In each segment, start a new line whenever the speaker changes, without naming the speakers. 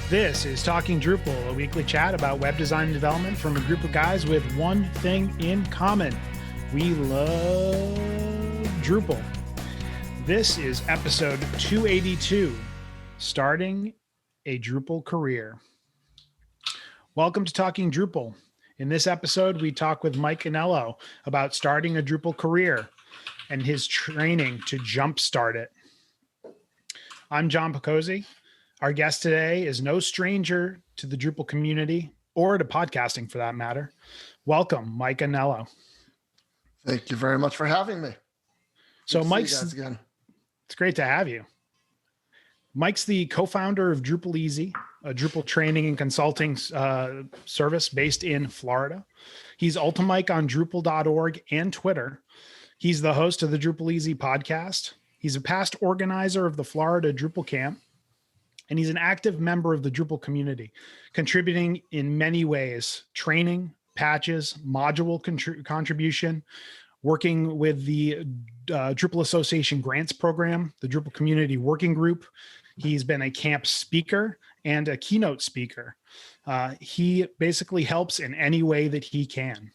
This is Talking Drupal, a weekly chat about web design and development from a group of guys with one thing in common. We love Drupal. This is episode 282, Starting a Drupal Career. Welcome to Talking Drupal. In this episode, we talk with Mike Anello about starting a Drupal career and his training to jumpstart it. I'm John Picozzi. Our guest today is no stranger to the Drupal community or to podcasting for that matter. Welcome, Mike Anello.
Thank you very much for having me.
So
Good
Mike's,
to see you guys again.
It's great to have you. Mike's the co-founder of Drupal Easy, a Drupal training and consulting service based in Florida. He's Ultimike on Drupal.org and Twitter. He's the host of the Drupal Easy podcast. He's a past organizer of the Florida Drupal Camp. And he's an active member of the Drupal community, contributing in many ways: training, patches, module contribution, working with the Drupal Association Grants Program, the Drupal Community Working Group. He's been a camp speaker and a keynote speaker. He basically helps in any way that he can.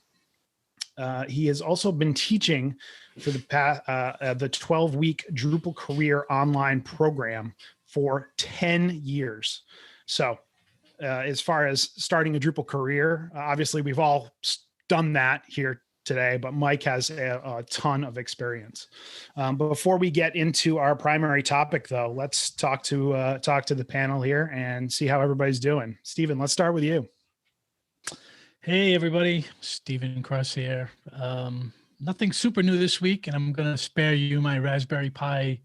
He has also been teaching for the 12-week Drupal Career online program for 10 years. So as far as starting a Drupal career, obviously we've all done that here today, but Mike has a ton of experience. But before we get into our primary topic, though, let's talk to the panel here and see how everybody's doing. Stephen, let's start with you.
Hey, everybody. Stephen Cross here. Nothing super new this week, and I'm going to spare you my Raspberry Pi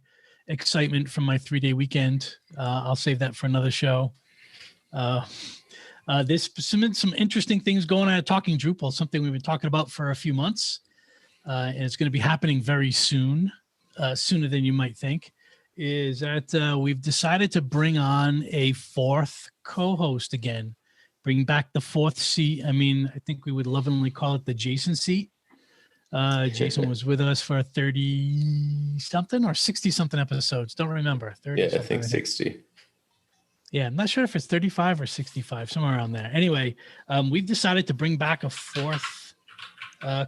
excitement from my 3-day weekend. I'll save that for another show. There's some interesting things going on at Talking Drupal, something we've been talking about for a few months, and it's going to be happening very soon, sooner than you might think, is that we've decided to bring on a fourth co-host again, bring back the fourth seat. I mean, I think we would lovingly call it the Jason seat. Jason was with us for 30-something or 60-something episodes. Don't remember. 30
yeah, I think 60.
Yeah, I'm not sure if it's 35 or 65, somewhere around there. Anyway, we've decided to bring back a fourth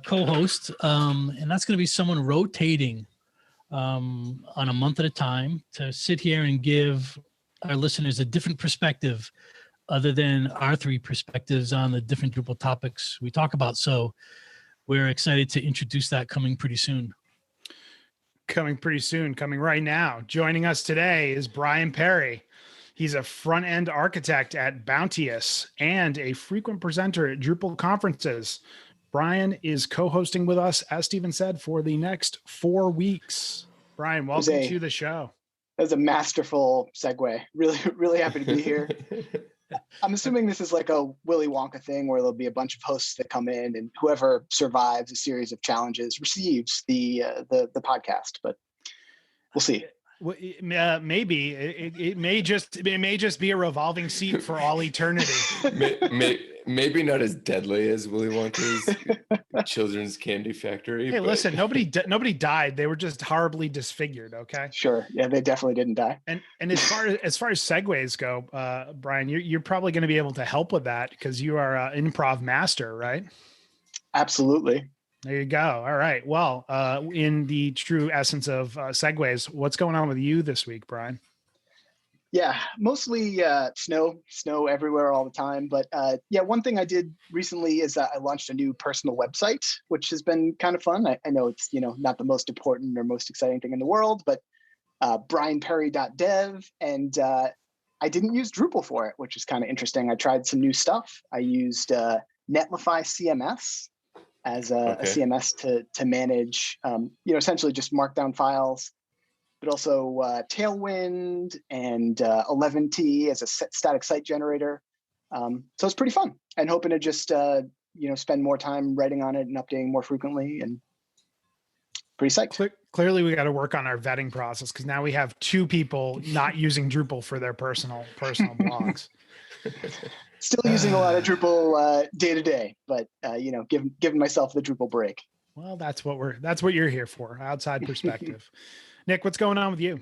co-host, and that's going to be someone rotating on a month at a time to sit here and give our listeners a different perspective other than our three perspectives on the different Drupal topics we talk about. So we're excited to introduce that coming pretty soon.
Coming right now. Joining us today is Brian Perry. He's a front-end architect at Bounteous and a frequent presenter at Drupal conferences. Brian is co-hosting with us, as Stephen said, for the next 4 weeks. Brian, welcome to the show.
That was a masterful segue. Really, really happy to be here. I'm assuming this is like a Willy Wonka thing where there'll be a bunch of hosts that come in and whoever survives a series of challenges receives the podcast, but we'll see.
Maybe it may just be a revolving seat for all eternity.
Maybe not as deadly as Willy Wonka's children's candy factory.
Hey, listen, nobody died. They were just horribly disfigured. Okay,
sure, yeah, they definitely didn't die.
And as far as segues go, Brian, you're probably going to be able to help with that because you are an improv master, right?
Absolutely.
There you go. All right. Well, in the true essence of segues, what's going on with you this week, Brian?
Yeah, mostly snow everywhere all the time. But one thing I did recently is I launched a new personal website, which has been kind of fun. I know it's not the most important or most exciting thing in the world, but brianperry.dev, and I didn't use Drupal for it, which is kind of interesting. I tried some new stuff. I used Netlify CMS as a CMS to manage, essentially just markdown files, but also Tailwind and 11T as a static site generator. So it's pretty fun, and hoping to just, spend more time writing on it and updating more frequently, and pretty psyched.
Clearly, we got to work on our vetting process because now we have 2 people not using Drupal for their personal blogs.
Still using a lot of Drupal day to day, but giving myself the Drupal break.
Well, that's what you're here for, outside perspective. Nick, what's going on with you?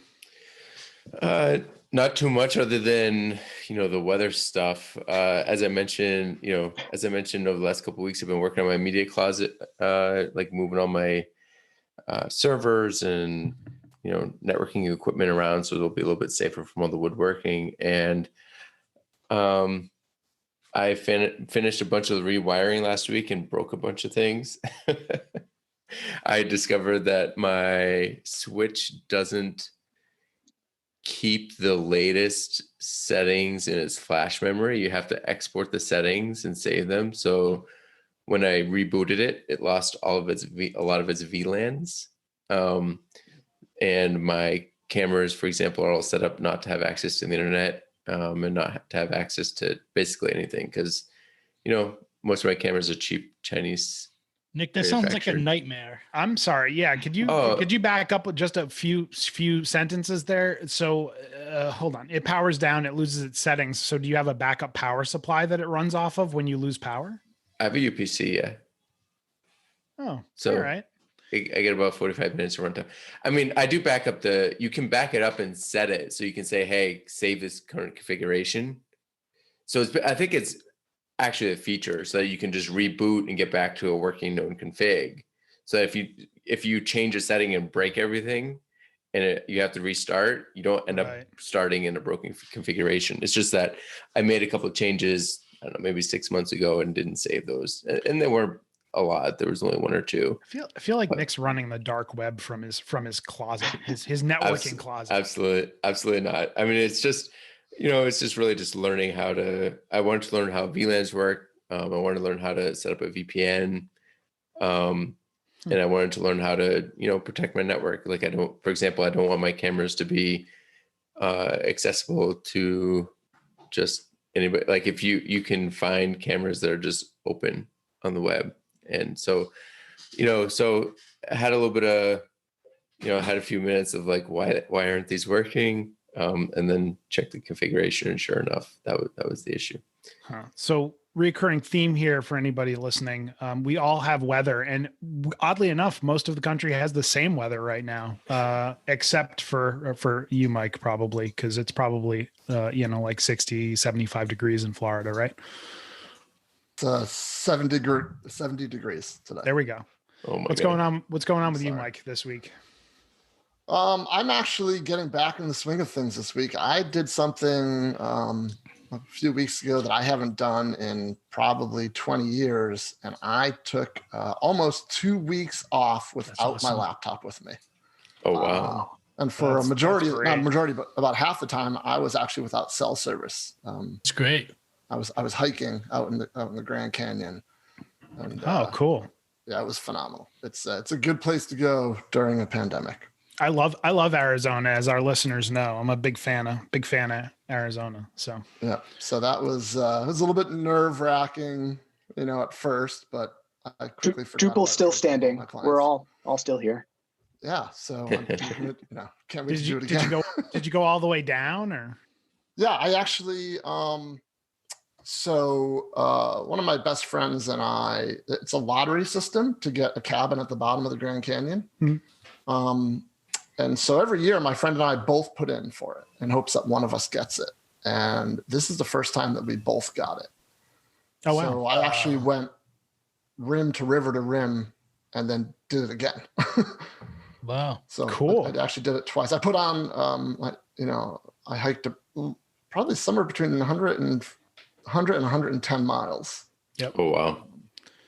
Not too much other than, the weather stuff. As I mentioned over the last couple of weeks, I've been working on my media closet, like moving all my servers and, networking equipment around, so it'll be a little bit safer from all the woodworking. And I finished a bunch of the rewiring last week and broke a bunch of things. I discovered that my switch doesn't keep the latest settings in its flash memory. You have to export the settings and save them. So when I rebooted it, it lost a lot of its VLANs. And my cameras, for example, are all set up not to have access to the internet, and not to have access to basically anything, because most of my cameras are cheap Chinese.
Nick, that sounds like a nightmare.
I'm sorry. Yeah. Could you back up with just a few sentences there? So hold on. It powers down, it loses its settings. So do you have a backup power supply that it runs off of when you lose power?
I have a UPC, yeah.
Oh,
so
all right.
I get about 45 minutes of runtime. I mean, I do back up you can back it up and set it. So you can say, hey, save this current configuration. So I think it's actually a feature, so that you can just reboot and get back to a working known config. So if you change a setting and break everything and you have to restart, you don't end up starting in a broken configuration. It's just that I made a couple of changes, I don't know, maybe 6 months ago, and didn't save those. And they weren't a lot. There was only one or two.
I feel like Nick's running the dark web from his closet, his networking closet.
Absolutely not. I mean, it's just, it's just really just learning I wanted to learn how VLANs work. I wanted to learn how to set up a VPN. And I wanted to learn how to, protect my network. Like for example, I don't want my cameras to be accessible to just anybody. Like if you can find cameras that are just open on the web. And so, so I had a little bit of, I had a few minutes of like, why aren't these working? And then check the configuration, and sure enough, that was the issue.
So recurring theme here for anybody listening. We all have weather, and oddly enough, most of the country has the same weather right now, except for you, Mike, probably, because it's probably, like 60, 75 degrees in Florida, right?
It's 70 degrees today.
There we go.
Oh my
What's
God.
going on? What's going on with you, Mike, this week?
I'm actually getting back in the swing of things this week. I did something a few weeks ago that I haven't done in probably 20 years, and I took almost 2 weeks off without my laptop with me.
Oh wow!
And for not majority, but about half the time, I was actually without cell service.
It's great.
I was hiking out in the Grand Canyon. And,
cool.
Yeah, it was phenomenal. It's a good place to go during a pandemic.
I love Arizona, as our listeners know. I'm a big fan of Arizona. So
yeah, so that was it was a little bit nerve-wracking, at first, but I quickly forgot.
Drupal's still standing. We're all still here.
Yeah, so can't wait to do it again.
Did you go all the way down, or?
Yeah, I actually so one of my best friends and I, it's a lottery system to get a cabin at the bottom of the Grand Canyon. Mm-hmm. And so every year, my friend and I both put in for it in hopes that one of us gets it. And this is the first time that we both got it. Oh, wow. So I actually went rim to river to rim and then did it again.
Wow.
So
cool.
I actually did it twice. I put on, I hiked probably somewhere between 100 and 110 miles.
Yep.
Oh, wow.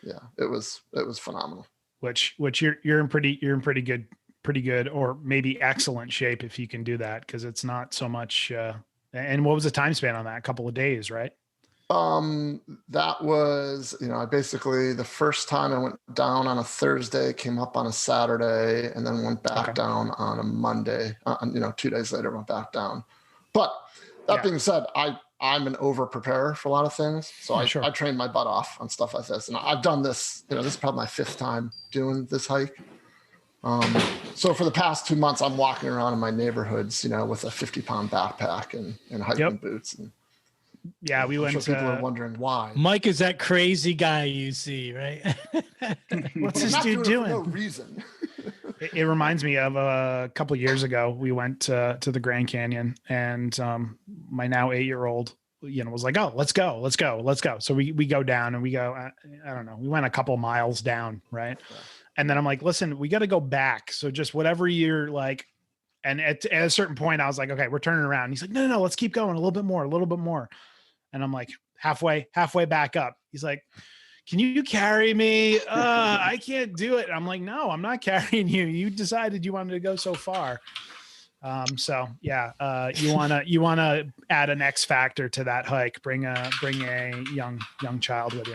Yeah, it was phenomenal.
Which you're in pretty good or maybe excellent shape if you can do that, because it's not so much. And what was the time span on that? A couple of days, right?
That was, I basically, the first time I went down on a Thursday, came up on a Saturday, and then went back down on a Monday. 2 days later, went back down. But that being said, I'm an over preparer for a lot of things. So I trained my butt off on stuff like this. And I've done this, this is probably my 5th time doing this hike. So for the past 2 months, I'm walking around in my neighborhoods, with a 50-pound backpack and hiking boots. And
we went.
People are wondering why.
Mike is that crazy guy you see, right?
What's this dude doing?
For no reason.
It reminds me of a couple of years ago, we went to the Grand Canyon, and my now 8-year-old, was like, oh, let's go. So we go down, and we go, I don't know, we went a couple miles down. Right.
Yeah.
And then I'm like, listen, we got to go back. So just whatever you're like, and at a certain point I was like, okay, we're turning around. He's like, no, let's keep going a little bit more. And I'm like, halfway back up. He's like, can you carry me? I can't do it. I'm like, no, I'm not carrying you. You decided you wanted to go so far. So yeah, you wanna add an X factor to that hike. Bring a young child with you.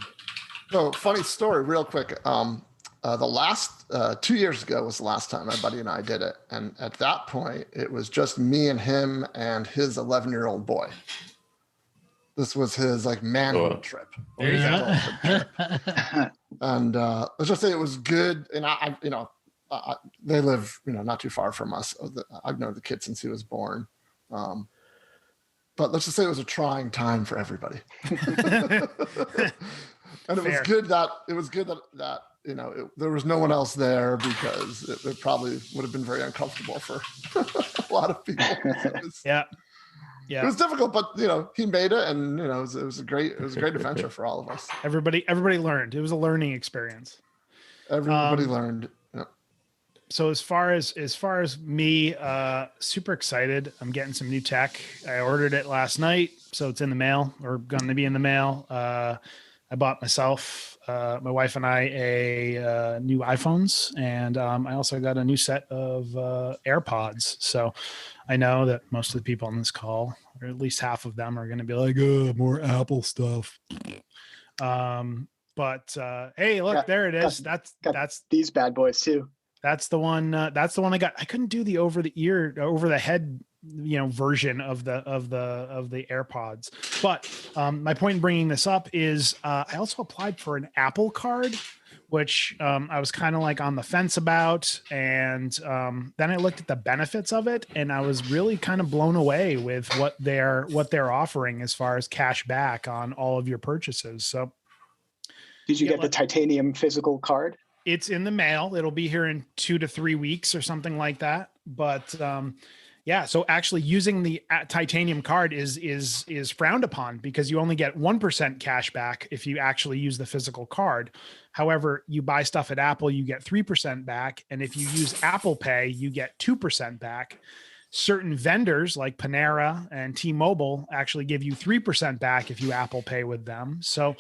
So funny story, real quick. The last 2 years ago was the last time my buddy and I did it, and at that point, it was just me and him and his 11-year-old boy. This was his like manhood trip.
Yeah.
And let's just say it was good. And they live, not too far from us. I've known the kid since he was born. But let's just say it was a trying time for everybody. And it was good that there was no one else there, because it probably would have been very uncomfortable for a lot of people. So
Yeah.
It was difficult, but he made it, and it was a great adventure for all of us.
Everybody learned. It was a learning experience.
Everybody learned. Yeah.
So as far as me, super excited. I'm getting some new tech. I ordered it last night, so it's in the mail, or going to be in the mail. I bought myself, my wife and I, a new iPhones, and I also got a new set of AirPods. So I know that most of the people on this call, or at least half of them, are going to be like, "Oh, more Apple stuff." But hey, look, there it is. That's
these bad boys too.
That's the one. That's the one I got. I couldn't do the over the head, version of the AirPods. But my point in bringing this up is I also applied for an Apple Card, which I was kind of like on the fence about, and then I looked at the benefits of it, and I was really kind of blown away with what they're offering as far as cash back on all of your purchases. So,
did you get the titanium physical card?
It's in the mail. It'll be here in 2 to 3 weeks or something like that. But yeah, so actually using the titanium card is frowned upon, because you only get 1% cash back if you actually use the physical card. However, you buy stuff at Apple, you get 3% back. And if you use Apple Pay, you get 2% back. Certain vendors like Panera and T-Mobile actually give you 3% back if you Apple Pay with them. So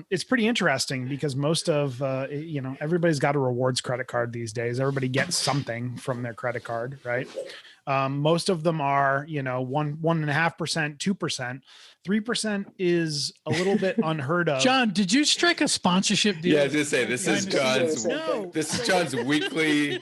it's pretty interesting, because most of, everybody's got a rewards credit card these days. Everybody gets something from their credit card, right? Most of them are, 1.5%, 2%. 3% is a little bit unheard of.
John, did you strike a sponsorship deal?
Yeah, I was gonna say this is John's weekly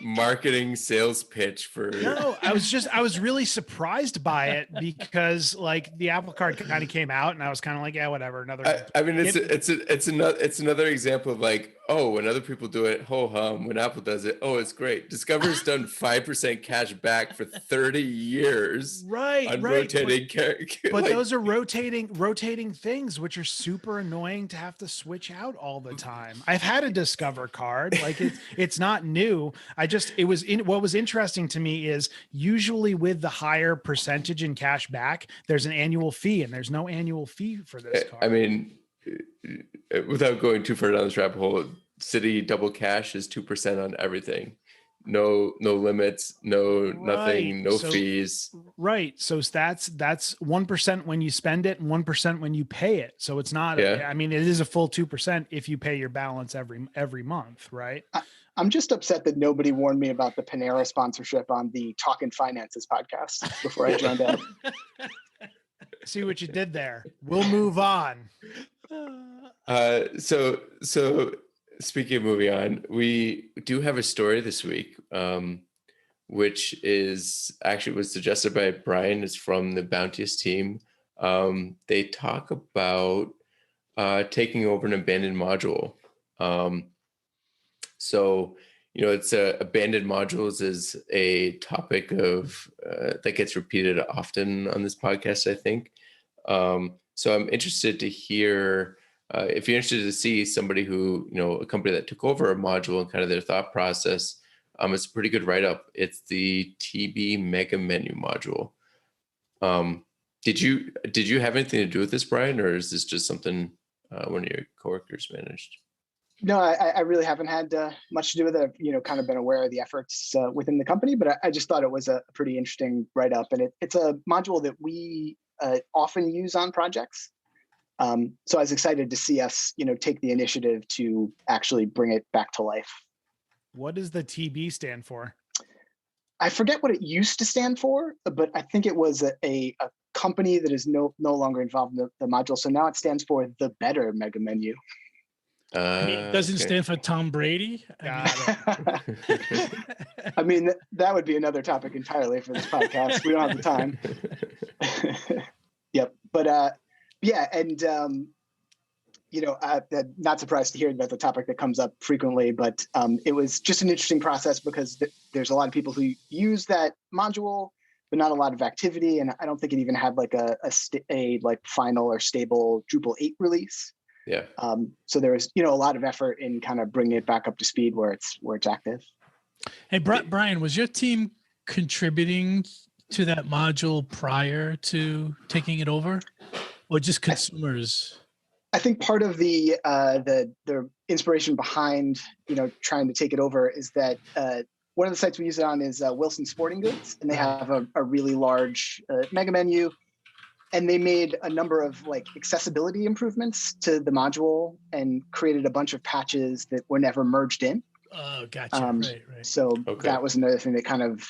marketing sales pitch for.
No, I was really surprised by it, because like the Apple Card kind of came out, and I was kind of like, yeah, whatever. Another.
I mean, it's another example of like, oh, when other people do it, ho hum. When Apple does it, oh, it's great. Discover's done 5% cash back for 30 years.
Right.
On rotating.
But those are rotating things, which are super annoying to have to switch out all the time. I've had a Discover card, like it's not new. What was interesting to me is usually with the higher percentage in cash back, there's an annual fee, and there's no annual fee for this card.
I mean, without going too far down this rabbit hole, Citi Double Cash is 2% on everything. No limits, nothing, no fees.
Right. So that's 1% when you spend it and 1% when you pay it. So it's not, I mean, it is a full 2% if you pay your balance every month. Right.
I'm just upset that nobody warned me about the Panera sponsorship on the Talkin' Finances podcast before I joined in.
See what you did there. We'll move on.
So speaking of moving on, we do have a story this week, which was suggested by Brian. It's from the Bounteous team. They talk about taking over an abandoned module. So, it's abandoned modules is a topic of that gets repeated often on this podcast, I think. So I'm interested to hear if you're interested to see somebody who, a company that took over a module and kind of their thought process. It's a pretty good write-up. It's the TB Mega Menu module. Did you have anything to do with this, Brian, or is this just something one of your coworkers managed?
No, I really haven't had much to do with it. I've, kind of been aware of the efforts within the company, but I just thought it was a pretty interesting write-up, and it's a module that we often use on projects. So I was excited to see us, take the initiative to actually bring it back to life.
What does the TB stand for?
I forget what it used to stand for, but I think it was a company that is no longer involved in the module. So now it stands for the Better Mega Menu.
It doesn't stand for Tom Brady.
Got
I mean, that would be another topic entirely for this podcast. We don't have the time. Yep. But yeah, and I'm not surprised to hear about the topic that comes up frequently, but it was just an interesting process because there's a lot of people who use that module, but not a lot of activity. And I don't think it even had like a final or stable Drupal 8 release.
Yeah.
So there was, a lot of effort in kind of bringing it back up to speed where it's active.
Hey, Brian, was your team contributing to that module prior to taking it over, or just consumers?
I think part of the inspiration behind trying to take it over is that one of the sites we use it on is Wilson Sporting Goods, and they have a really large mega menu, and they made a number of accessibility improvements to the module and created a bunch of patches that were never merged in.
Oh, gotcha. Right.
So that was another thing that kind of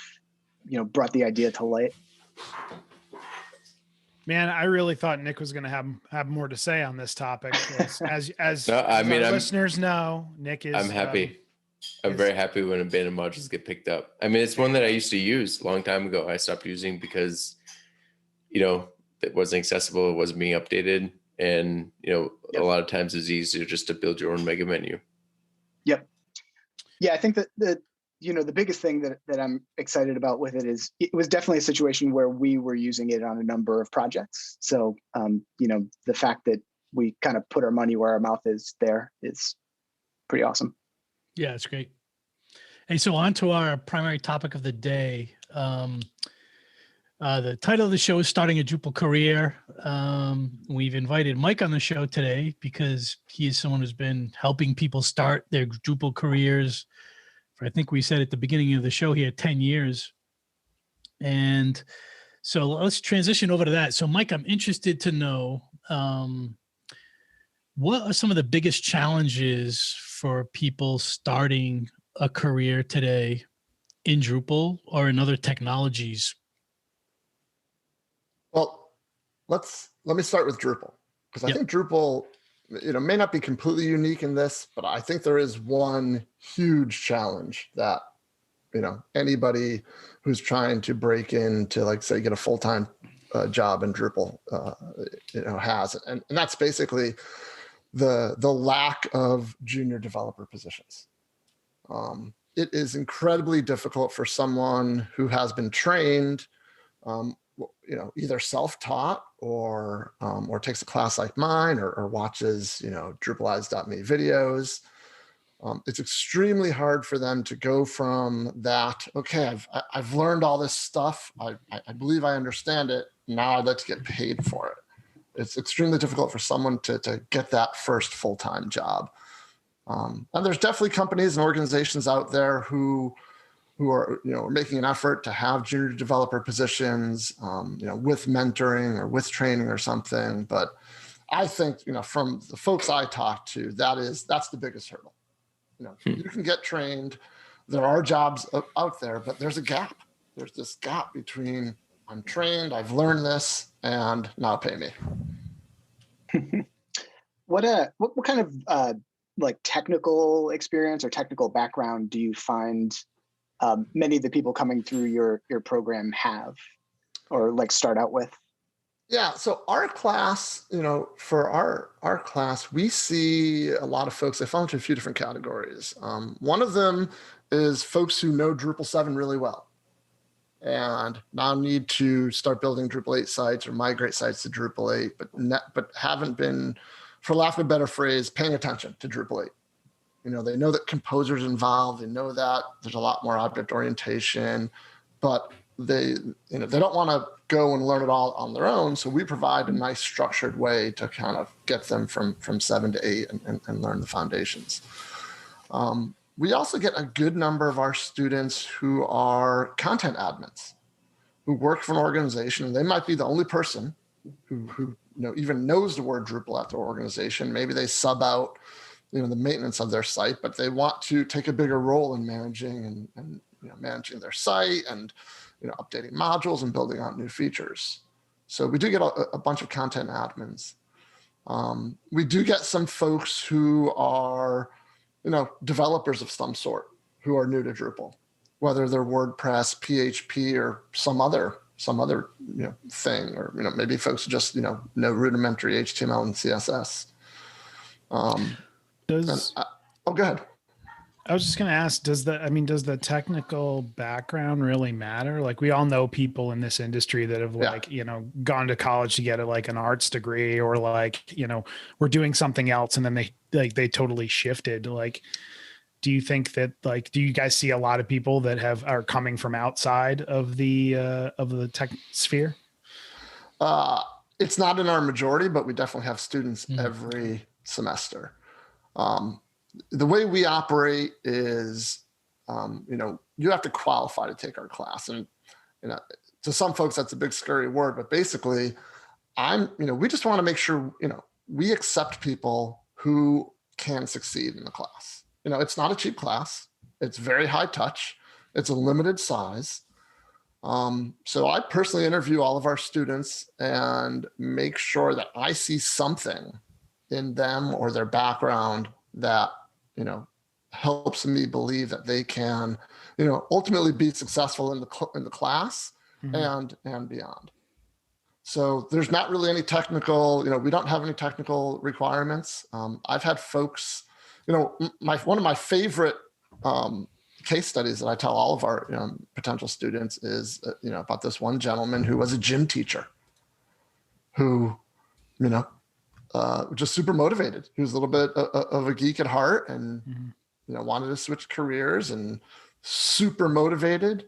brought the idea to light.
Man, I really thought Nick was going to have more to say on this topic. As listeners know, Nick is.
I'm happy. I'm very happy when abandoned modules get picked up. I mean, it's one that I used to use a long time ago. I stopped using because, it wasn't accessible. It wasn't being updated. And, a lot of times it's easier just to build your own mega menu.
Yep. Yeah, I think that the biggest thing that I'm excited about with it is it was definitely a situation where we were using it on a number of projects. So, the fact that we kind of put our money where our mouth is there is pretty awesome.
Yeah, it's great. Hey, so on to our primary topic of the day. The title of the show is Starting a Drupal Career. We've invited Mike on the show today because he is someone who's been helping people start their Drupal careers. I think we said at the beginning of the show he had 10 years. And so let's transition over to that. So Mike, I'm interested to know what are some of the biggest challenges for people starting a career today in Drupal or in other technologies?
Well, let me start with Drupal, because I think Drupal may not be completely unique in this, but I think there is one huge challenge that, anybody who's trying to break into, say, get a full-time job in Drupal, has. And that's basically the lack of junior developer positions. It is incredibly difficult for someone who has been trained, either self-taught or takes a class like mine or watches, Drupalize.me videos. It's extremely hard for them to go from that. Okay, I've learned all this stuff. I believe I understand it. Now I'd like to get paid for it. It's extremely difficult for someone to get that first full-time job. And there's definitely companies and organizations out there who are making an effort to have junior developer positions, with mentoring or with training or something. But I think from the folks I talk to, that's the biggest hurdle. You can get trained. There are jobs out there, but there's a gap. There's this gap between I'm trained, I've learned this, and now pay me.
What kind of technical experience or technical background do you find many of the people coming through your program have or start out with?
Yeah, so our class, for our class, we see a lot of folks. They fall into a few different categories. One of them is folks who know Drupal 7 really well and now need to start building Drupal 8 sites or migrate sites to Drupal 8, but haven't been, for lack of a better phrase, paying attention to Drupal 8. They know that composer's involved. They know that there's a lot more object orientation, but they don't want to go and learn it all on their own. So we provide a nice structured way to kind of get them from 7 to 8 and learn the foundations. We also get a good number of our students who are content admins, who work for an organization, and they might be the only person who even knows the word Drupal at their organization. Maybe they sub out the maintenance of their site, but they want to take a bigger role in managing and managing their site and updating modules and building out new features. So we do get a bunch of content admins. We do get some folks who are developers of some sort who are new to Drupal, whether they're WordPress, PHP, or some other thing, or maybe folks who just know rudimentary HTML and CSS. Go ahead.
I was just going to ask, does the technical background really matter? Like, we all know people in this industry that have gone to college to get an arts degree, or we're doing something else and then they totally shifted. Like, do you think that do you guys see a lot of people that are coming from outside of the tech sphere?
It's not in our majority, but we definitely have students every semester. The way we operate is, you have to qualify to take our class. And, to some folks, that's a big scary word, but basically we just want to make sure, we accept people who can succeed in the class. It's not a cheap class. It's very high touch. It's a limited size. So I personally interview all of our students and make sure that I see something in them or their background that, helps me believe that they can, ultimately be successful in the class and beyond. So there's not really any technical, we don't have any technical requirements. I've had folks, one of my favorite case studies that I tell all of our potential students is, about this one gentleman who was a gym teacher who, just super motivated. He was a little bit of a geek at heart and, wanted to switch careers and super motivated.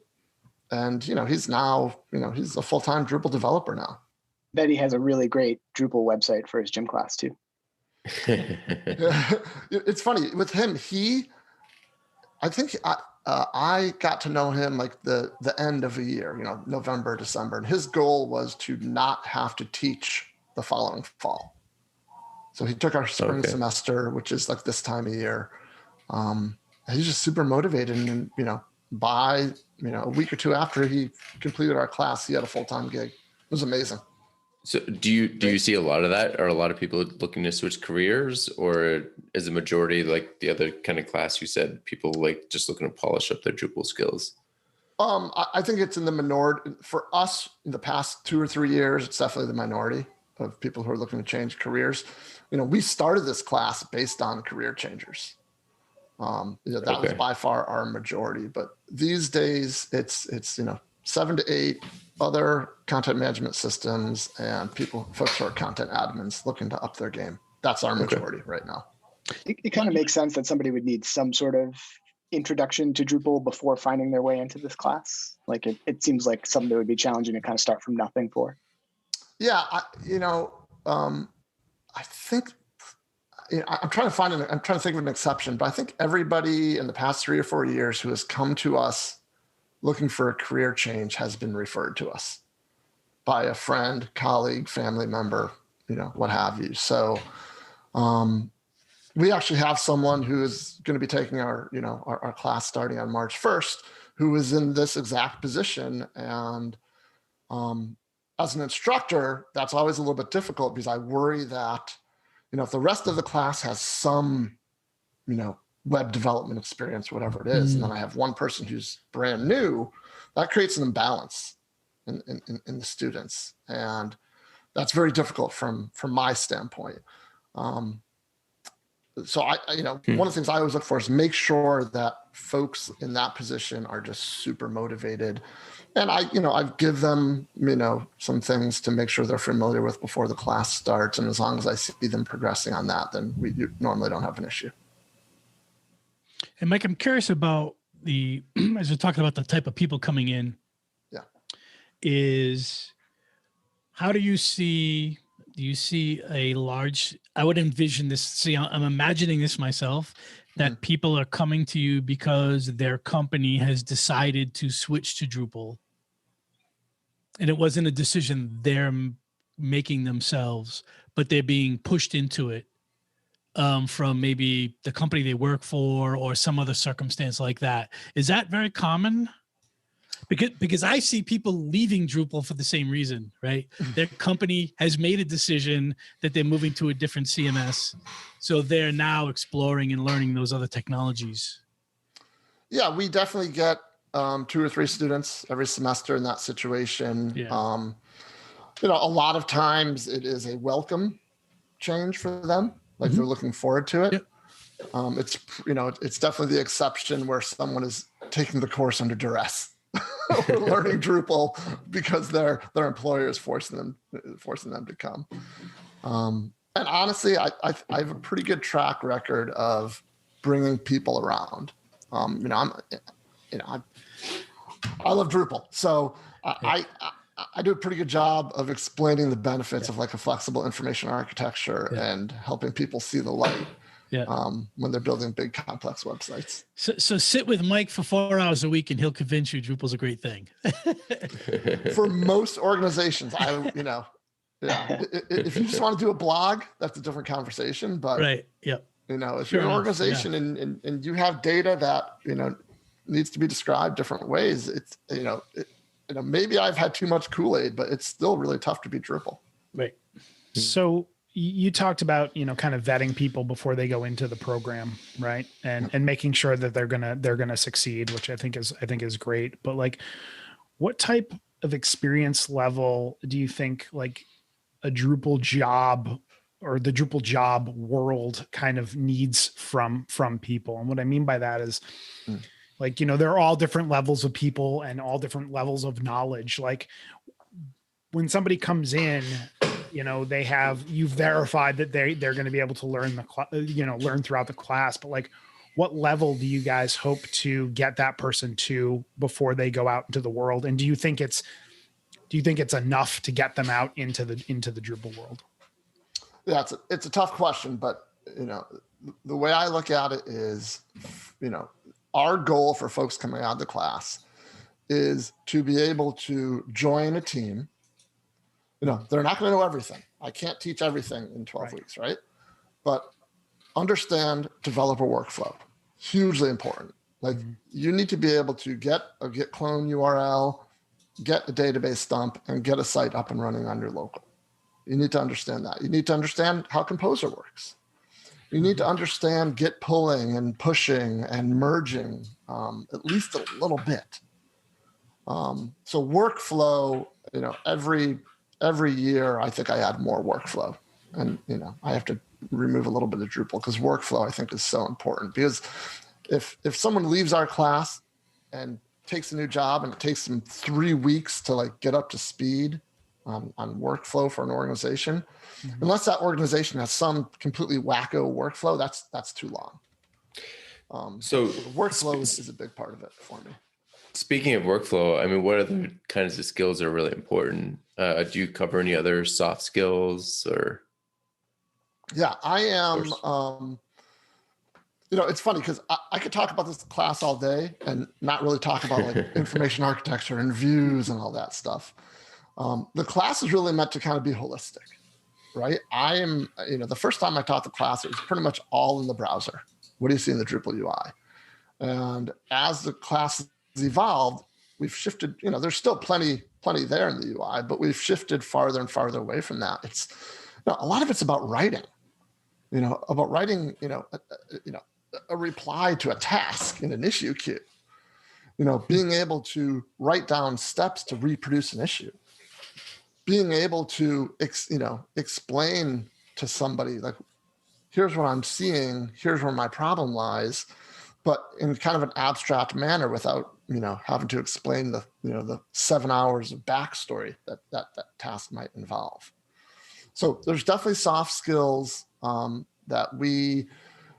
And, he's now, he's a full-time Drupal developer now.
Bet he has a really great Drupal website for his gym class too.
It's funny with him. I think I got to know him like the end of a year, November, December. And his goal was to not have to teach the following fall. So he took our spring semester, which is like this time of year. He's just super motivated. And, by, a week or two after he completed our class, he had a full-time gig. It was amazing.
So do you see a lot of that? Are a lot of people looking to switch careers, or is the majority like the other kind of class you said, people just looking to polish up their Drupal skills?
I think it's in the minority. For us, in the past 2 or 3 years, it's definitely the minority of people who are looking to change careers. We started this class based on career changers. That was by far our majority. But these days, it's 7 to 8 other content management systems and folks who are content admins looking to up their game. That's our majority right now.
It kind of makes sense that somebody would need some sort of introduction to Drupal before finding their way into this class. Like it seems like something that would be challenging to kind of start from nothing for.
Yeah, I think I'm trying to think of an exception, but I think everybody in the past 3 or 4 years who has come to us looking for a career change has been referred to us by a friend, colleague, family member, what have you. So we actually have someone who is going to be taking our class starting on March 1st, who is in this exact position. And as an instructor, that's always a little bit difficult because I worry that, if the rest of the class has some, web development experience, whatever it is, and then I have one person who's brand new, that creates an imbalance in the students. And that's very difficult from my standpoint. So one of the things I always look for is make sure that folks in that position are just super motivated. And I give them, some things to make sure they're familiar with before the class starts. And as long as I see them progressing on that, then we normally don't have an issue.
And Mike, I'm curious about as we're talking about the type of people coming in.
Yeah.
Is how do you see a large, I would envision this, see, I'm imagining this myself, that people are coming to you because their company has decided to switch to Drupal. And it wasn't a decision they're making themselves, but they're being pushed into it from maybe the company they work for or some other circumstance like that. Is that very common? Because I see people leaving Drupal for the same reason, right? Their company has made a decision that they're moving to a different CMS. So they're now exploring and learning those other technologies.
Yeah, we definitely get 2 or 3 students every semester in that situation.
Yeah.
A lot of times it is a welcome change for them. Like they're looking forward to it.
Yep.
It's definitely the exception where someone is taking the course under duress. Or learning Drupal because their employer is forcing them to come. And honestly, I have a pretty good track record of bringing people around. I love Drupal, so I do a pretty good job of explaining the benefits of like a flexible information architecture and helping people see the light. When they're building big, complex websites.
So sit with Mike for 4 hours a week and he'll convince you Drupal's a great thing.
For most organizations, if you just want to do a blog, that's a different conversation. But
right. Yep.
If you're an organization and you have data that, needs to be described different ways, it's, maybe I've had too much Kool-Aid, but it's still really tough to beat Drupal.
Right.
So you talked about, kind of vetting people before they go into the program, right? And making sure that they're gonna succeed, which I think is great. But like, what type of experience level do you think like a Drupal job or the Drupal job world kind of needs from people? And what I mean by that is like, there are all different levels of people and all different levels of knowledge. Like when somebody comes in, you've verified that they're going to be able to learn learn throughout the class, but like what level do you guys hope to get that person to before they go out into the world? And do you think it's enough to get them out into the Drupal world?
Yeah, it's a tough question, but the way I look at it is, our goal for folks coming out of the class is to be able to join a team. They're not going to know everything. I can't teach everything in 12 weeks, right? But understand developer workflow. Hugely important. Like you need to be able to get a git clone URL, get a database dump, and get a site up and running on your local. You need to understand that. You need to understand how Composer works. You need to understand git pulling and pushing and merging, at least a little bit. So workflow, every year, I think I add more workflow, and I have to remove a little bit of Drupal because workflow I think is so important. Because if someone leaves our class and takes a new job and it takes them 3 weeks to like get up to speed on workflow for an organization, unless that organization has some completely wacko workflow, that's too long. So workflow is a big part of it for me.
Speaking of workflow, I mean, what other kinds of skills are really important? Do you cover any other soft skills or?
Yeah, I am. It's funny because I could talk about this class all day and not really talk about like information architecture and views and all that stuff. The class is really meant to kind of be holistic, right? I am, the first time I taught the class, it was pretty much all in the browser. What do you see in the Drupal UI? And as the class evolved, we've shifted, there's still plenty there in the UI, but we've shifted farther and farther away from that. It's a lot of it's about writing, a reply to a task in an issue queue, being able to write down steps to reproduce an issue, being able to, explain to somebody like, here's what I'm seeing, here's where my problem lies, but in kind of an abstract manner without, having to explain the 7 hours of backstory that task might involve. So there's definitely soft skills that we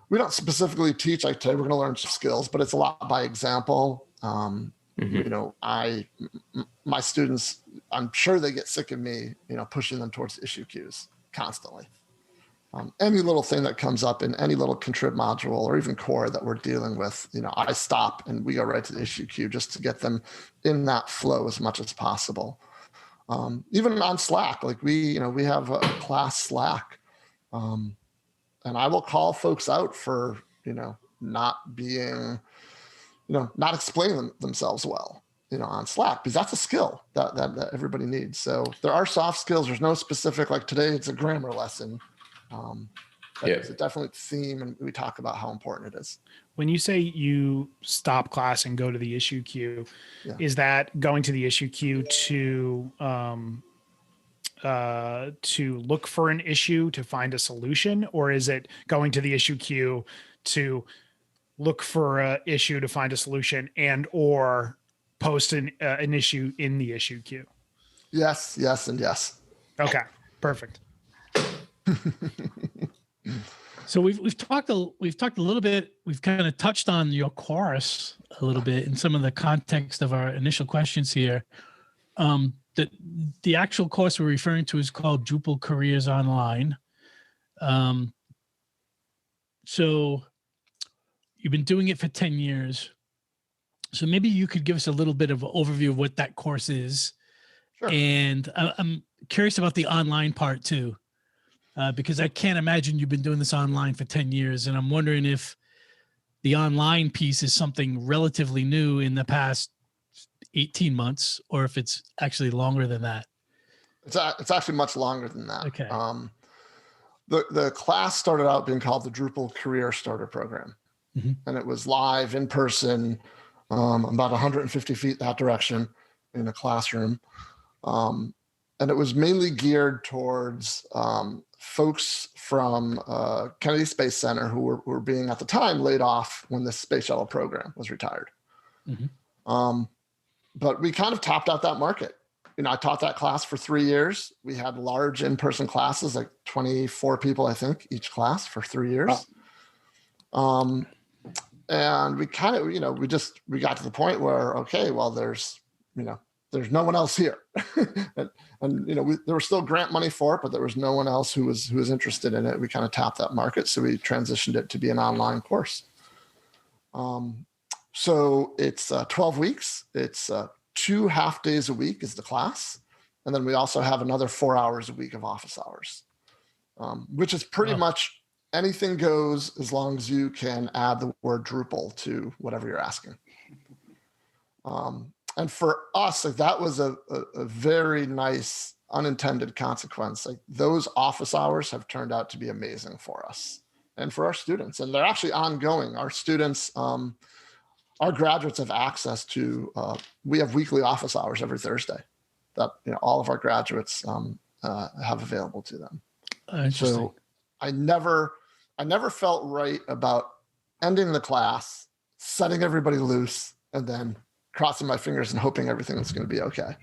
we don't specifically teach like today, we're going to learn skills, but it's a lot by example. You know, my students, I'm sure they get sick of me, you know, pushing them towards issue queues constantly. Any little thing that comes up in any little contrib module or even core that we're dealing with, you know, I stop and we go right to the issue queue just to get them in that flow as much as possible. Even on Slack, like we have a class Slack, and I will call folks out for, you know, not being, you know, not explaining themselves well, you know, on Slack, because that's a skill that everybody needs. So there are soft skills. There's no specific, like today it's a grammar lesson. It's a definite theme, and we talk about how important it is.
When you say you stop class and go to the issue queue, is that going to the issue queue to look for an issue, to find a solution, or is it going to the issue queue to look for an issue to find a solution and or post an issue in the issue queue?
Yes, and yes.
Okay, perfect.
So we've talked a little bit. We've kind of touched on your course a little bit in some of the context of our initial questions here. The actual course we're referring to is called Drupal Careers Online. So you've been doing it for 10 years. So maybe you could give us a little bit of an overview of what that course is.
Sure.
And I'm curious about the online part too. Because I can't imagine you've been doing this online for 10 years. And I'm wondering if the online piece is something relatively new in the past 18 months, or if it's actually longer than that.
It's actually much longer than that.
Okay.
The class started out being called the Drupal Career Starter Program. And it was live in person, about 150 feet that direction in a classroom. And it was mainly geared towards folks from Kennedy Space Center who were being, at the time, laid off when the space shuttle program was retired. But we kind of topped out that market. You know, I taught that class for 3 years. We had large in-person classes, like 24 people, I think, each class for 3 years. And we kind of, you know, we got to the point where, okay, well, there's no one else here. and you know, there was still grant money for it, but there was no one else who was interested in it. We kind of tapped that market. So we transitioned it to be an online course. So it's 12 weeks. It's 2 half days a week is the class. And then we also have another 4 hours a week of office hours, which is pretty much anything goes as long as you can add the word Drupal to whatever you're asking. And for us, like, that was a very nice unintended consequence. Like, those office hours have turned out to be amazing for us and for our students. And they're actually ongoing. Our students, our graduates have access to, we have weekly office hours every Thursday that, you know, all of our graduates have available to them. So I never felt right about ending the class, setting everybody loose, and then crossing my fingers and hoping everything was going to be okay.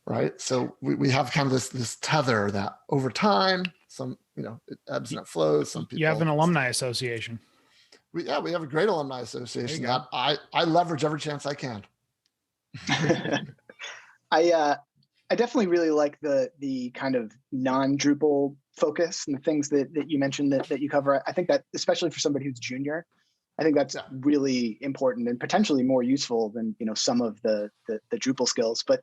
Right. So we have kind of this tether that over time, some, you know, it ebbs and it flows. Some people.
You have an alumni association.
We have a great alumni association that I leverage every chance I can.
I definitely really like the kind of non-Drupal focus and the things that you mentioned that you cover. I think that, especially for somebody who's junior, I think that's really important and potentially more useful than, you know, some of the Drupal skills. But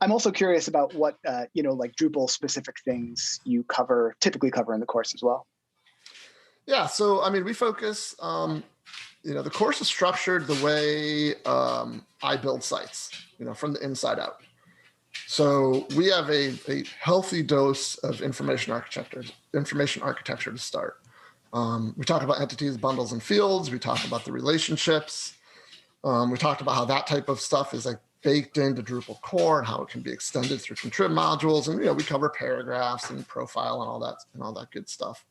I'm also curious about what, you know, like Drupal specific things you typically cover in the course as well.
Yeah. So, I mean, we focus, you know, the course is structured the way I build sites, you know, from the inside out. So we have a healthy dose of information architecture to start. We talk about entities, bundles, and fields. We talk about the relationships. We talked about how that type of stuff is like baked into Drupal core and how it can be extended through contrib modules. And, you know, we cover paragraphs and profile and all that good stuff.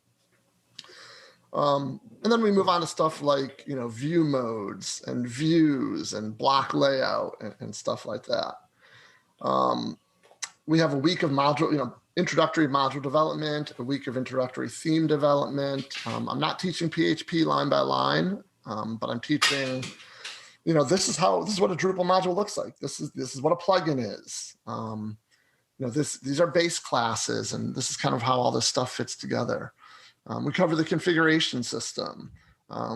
And then we move on to stuff like, you know, view modes and views and block layout and stuff like that. We have a week of module, you know, introductory module development, a week of introductory theme development. I'm not teaching PHP line by line, but I'm teaching, this is what a Drupal module looks like. This is what a plugin is. These are base classes, and this is kind of how all this stuff fits together. We cover the configuration system.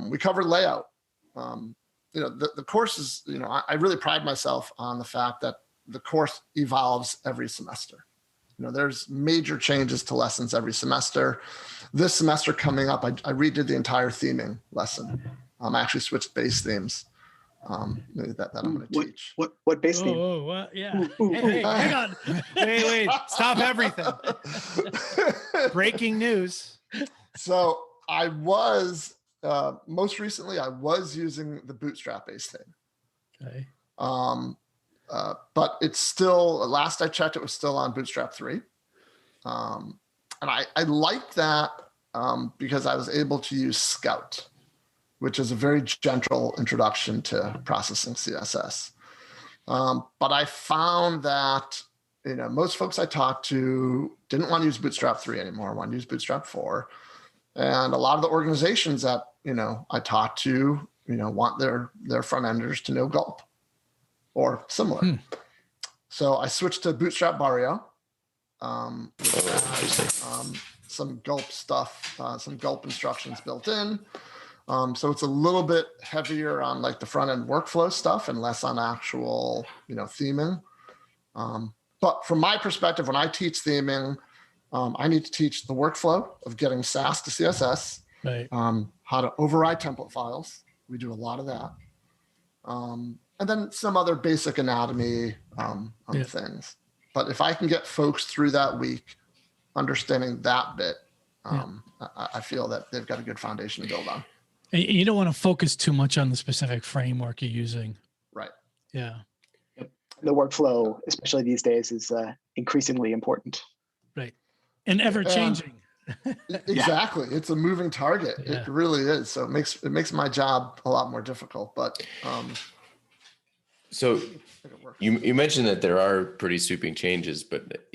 We cover layout. The course is, I really pride myself on the fact that the course evolves every semester. There's major changes to lessons every semester. This semester coming up, I redid the entire theming lesson. I actually switched base themes that I'm going to teach.
What base theme?
Oh, yeah. Hey, hang on.
Wait, stop everything. Breaking news.
So I was, most recently, I was using the Bootstrap base theme.
Okay.
But it's still, last I checked, it was still on Bootstrap 3. And I liked that because I was able to use Scout, which is a very gentle introduction to processing CSS. But I found that, most folks I talked to didn't want to use Bootstrap 3 anymore, wanted to use Bootstrap 4. And a lot of the organizations that, I talked to, want their front enders to know Gulp or similar. So I switched to Bootstrap Barrio. Some Gulp stuff, some Gulp instructions built in. So it's a little bit heavier on like the front end workflow stuff and less on actual, theming. But from my perspective, when I teach theming, I need to teach the workflow of getting Sass to CSS,
right.
How to override template files. We do a lot of that. And then some other basic anatomy things. But if I can get folks through that week, understanding that bit, I feel that they've got a good foundation to build on.
And you don't want to focus too much on the specific framework you're using.
Right.
Yeah.
The workflow, especially these days, is increasingly important.
Right. And ever changing.
Exactly. It's a moving target.
Yeah.
It really is. So it makes my job a lot more difficult. But
so you mentioned that there are pretty sweeping changes, but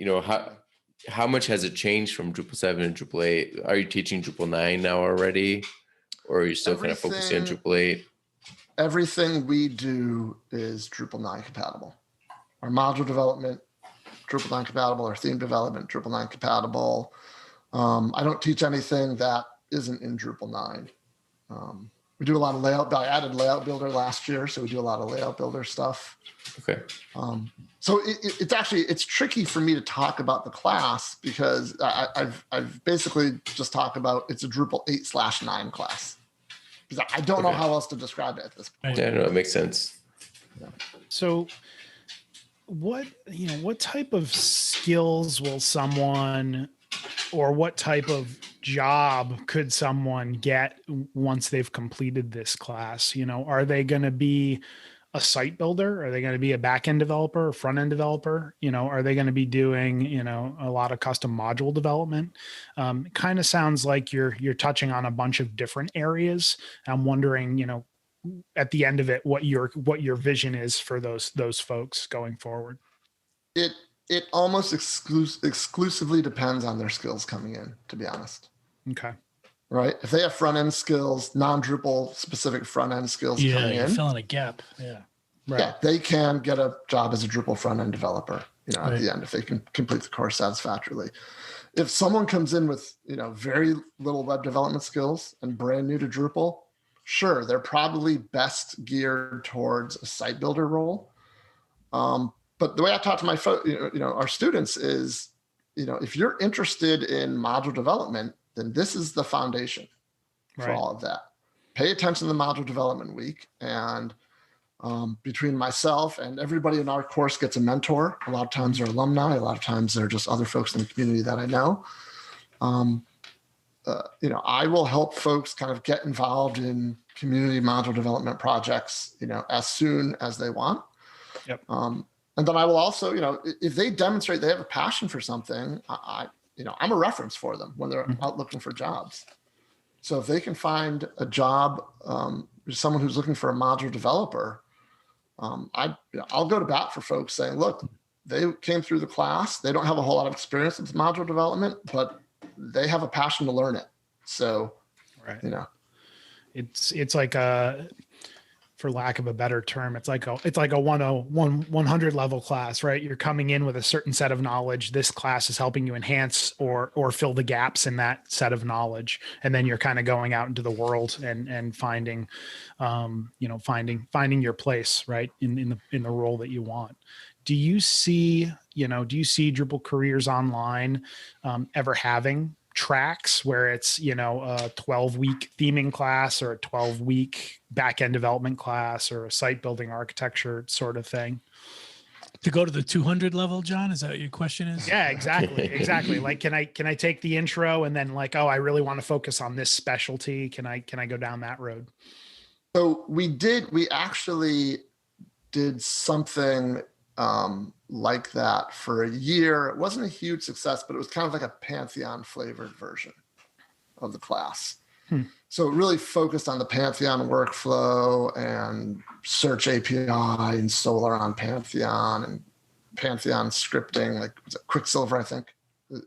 how much has it changed from Drupal 7 and Drupal 8? Are you teaching Drupal 9 now already? Or are you still kind of focusing on Drupal 8?
Everything we do is Drupal 9 compatible. Our module development, Drupal 9 compatible. Our theme development, Drupal 9 compatible. I don't teach anything that isn't in Drupal 9. We do a lot of layout. I added Layout Builder last year, so we do a lot of Layout Builder stuff.
Okay.
So it's tricky for me to talk about the class because I've basically just talked about it's a Drupal 8/9 class because I don't know how else to describe it at this point.
Yeah, no, it makes sense.
Yeah.
So what type of skills will someone, or what type of job could someone get once they've completed this class? Are they going to be a site builder? Are they going to be a back-end developer, a front-end developer? Are they going to be doing, a lot of custom module development? It kind of sounds like you're touching on a bunch of different areas. I'm wondering, at the end of it, what your vision is for those folks going forward.
It almost exclusively depends on their skills coming in, to be honest.
Okay.
Right. If they have front end skills, non-Drupal specific front end skills coming in,
filling a gap. Yeah.
Right.
Yeah, they can get a job as a Drupal front end developer, at the end, if they can complete the course satisfactorily. If someone comes in with, very little web development skills and brand new to Drupal, sure, they're probably best geared towards a site builder role. But the way I talk to my our students is, if you're interested in module development, then this is the foundation for all of that. Pay attention to the module development week, and between myself and everybody in our course gets a mentor. A lot of times they're alumni, a lot of times they're just other folks in the community that I know. I will help folks kind of get involved in community module development projects, as soon as they want.
Yep.
And then I will also, if they demonstrate they have a passion for something, I'm a reference for them when they're out looking for jobs. So if they can find a job, someone who's looking for a module developer, I'll go to bat for folks saying, look, they came through the class. They don't have a whole lot of experience with module development, but they have a passion to learn it. So,
right.
It's
like a, for lack of a better term, it's like a 100 level class, right? You're coming in with a certain set of knowledge. This class is helping you enhance or fill the gaps in that set of knowledge. And then you're kind of going out into the world and finding, finding your place, right, in the role that you want. Do you see Drupal Careers Online ever having tracks where it's, a 12-week theming class or a 12-week back-end development class or a site building architecture sort of thing?
To go to the 200 level, John, is that what your question is?
Yeah, exactly. Like, can I take the intro and then like, oh, I really want to focus on this specialty. Can I go down that road?
So we actually did something like that for a year. It wasn't a huge success, but it was kind of like a Pantheon flavored version of the class. So it really focused on the Pantheon workflow and search API and Solr on Pantheon and Pantheon scripting, like was it Quicksilver, I think.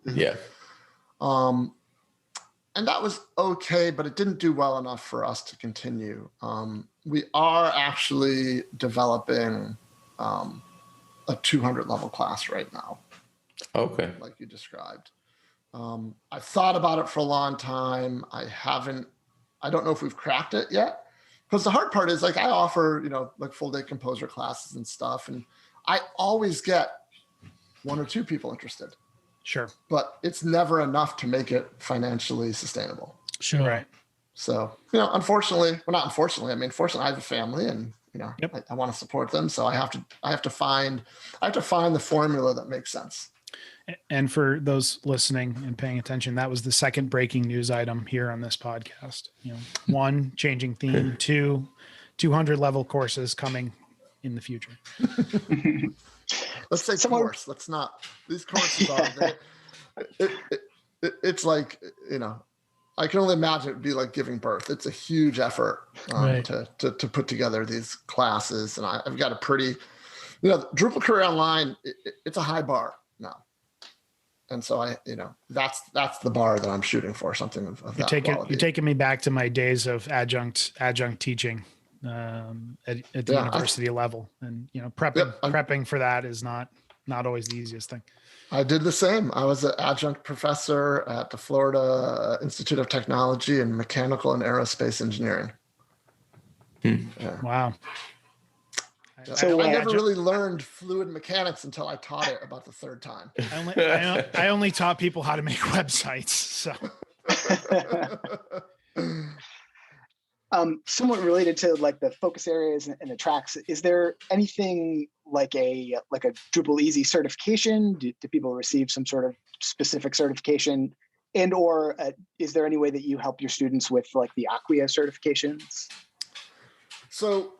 Yeah.
And that was okay, but it didn't do well enough for us to continue. We are actually developing a 200 level class right now.
Okay.
Like you described. I've thought about it for a long time. I don't know if we've cracked it yet. Because the hard part is like I offer, like full day composer classes and stuff. And I always get one or two people interested.
Sure.
But it's never enough to make it financially sustainable.
Sure.
Right.
So, unfortunately, well, not unfortunately, fortunately I have a family and,
Yep.
I want to support them. So I have to find the formula that makes sense.
And for those listening and paying attention, that was the second breaking news item here on this podcast. 1, changing theme, 2, 200 level courses coming in the future.
Let's say course. Let's not. These courses are. It's like I can only imagine it'd be like giving birth. It's a huge effort to put together these classes, and I've got a pretty, Drupal Career Online. It's a high bar now, and so that's the bar that I'm shooting for. Something of that quality.
You're taking me back to my days of adjunct teaching. At the university level, and prepping for that is not always the easiest thing.
I did the same. I was an adjunct professor at the Florida Institute of Technology in mechanical and aerospace engineering. Yeah.
Wow.
So I never really learned fluid mechanics until I taught it about the third time.
I only taught people how to make websites. So.
Somewhat related to like the focus areas and the tracks, is there anything like a Drupal Easy certification? Do people receive some sort of specific certification, and or is there any way that you help your students with like the Acquia certifications? So